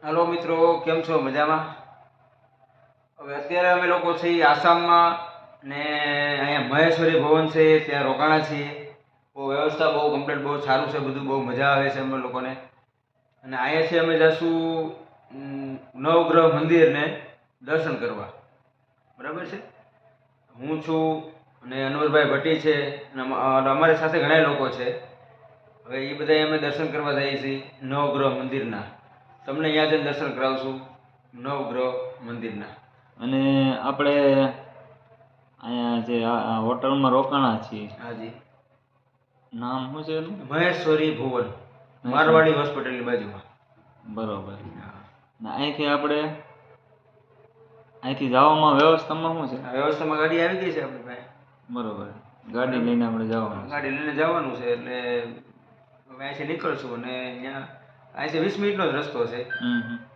Hello मित्रों, केम छो? मजामां? હવે અત્યારે અમે લોકો છીએ આસામમાં ને અહીંયા મહેશ્વરી ભવન છે ત્યાં રોકાણા છીએ. બહુ વ્યવસ્થા બહુ કમ્પ્લીટ બહુ સારું છે, બધું બહુ મજા આવે છે અમે લોકોને. અને અહીંયાથી અમે જઈશું નવગ્રહ મંદિરને દર્શન કરવા. બરાબર છે. હું છું અને અનવરભાઈ ભટ્ટી છે અને અમારી સાથે ઘણા લોકો છે. હવે એ બધા અમે દર્શન કરવા જઈએ છીએ નવગ્રહ મંદિરના. તમને અહીંયા જઈને દર્શન કરાવશું નવગ્રહ મંદિરના. અને આપણે અહીંયા જે હોટલમાં રોકાણા છીએ. હાજી. નામ શું છે એનું? મહેશ્વરી ભુવન, મારવાડી હોસ્પિટલની બાજુમાં. બરોબર. અહીંથી જવામાં વ્યવસ્થામાં શું છે? વ્યવસ્થામાં ગાડી આવી ગઈ છે આપણી પાસે. બરોબર. ગાડી લઈને આપણે જવાનું. ગાડી લઈને જવાનું છે એટલે અમે અહીંથી નીકળશું અને અહીંયા અહીંથી 20 મિનિટનો જ રસ્તો છે.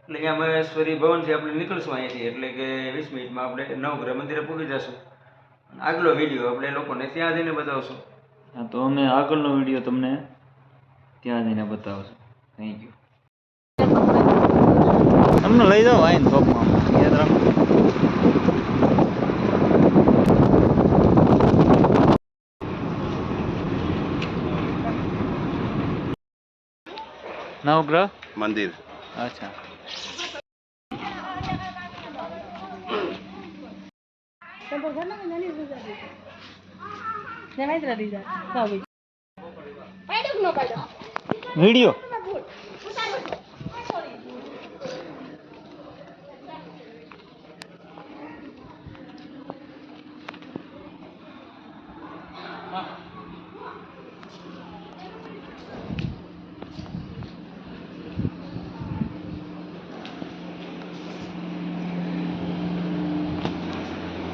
એટલે અહીંયા મહેશ્વરી ભવનથી આપણે નીકળશું અહીંયાથી એટલે કે 20 મિનિટમાં આપણે નવગ્રહ મંદિરે પહોંચી જશું. આગલો વિડીયો આપણે લોકોને ત્યાં જઈને બતાવશું. હા, તો અમે આગળનો વિડીયો તમને ત્યાં જઈને બતાવશું. Thank you. તમને લઈ જાઓ આવીને શોપમાં યાદ રાખો. નવગ્રહ મંદિર. અચ્છા. વિડીયો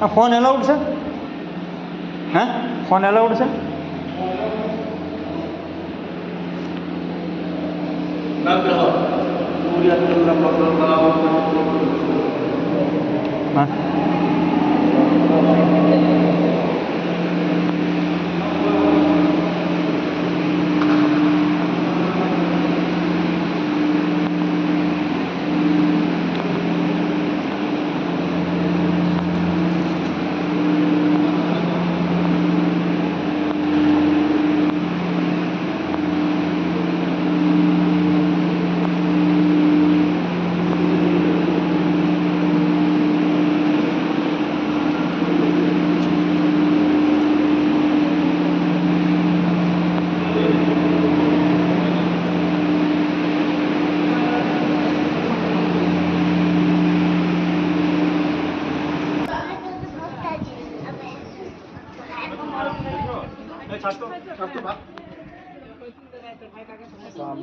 આ ફોન એલાઉડ છે? હા, ફોન એલાઉડ છે? હા. Asaam,